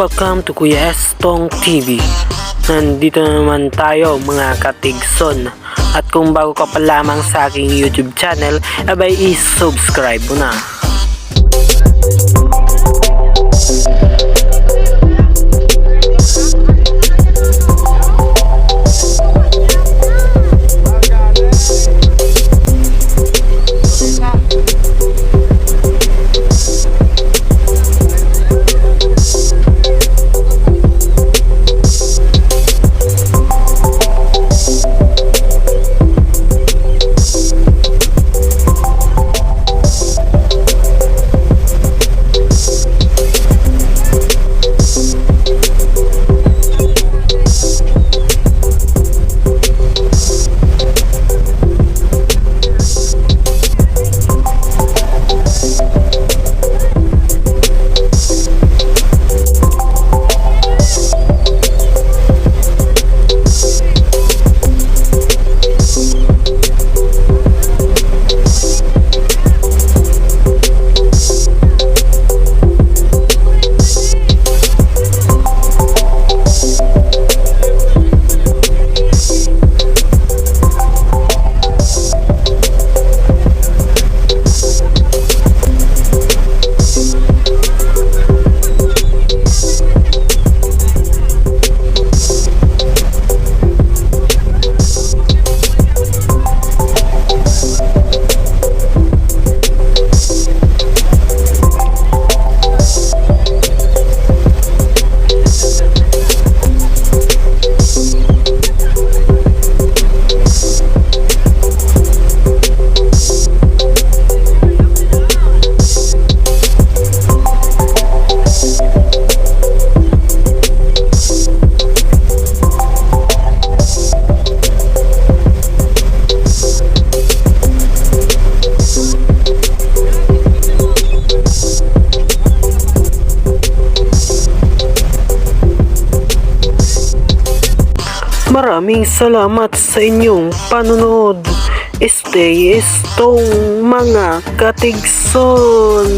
Welcome to Kuya Estong TV. Nandito na naman tayo mga katigson. At kung bago ka pa lamang sa aking YouTube channel, abay i-subscribe mo na. Maraming salamat sa inyong panonood. Stay Estong mga katigson.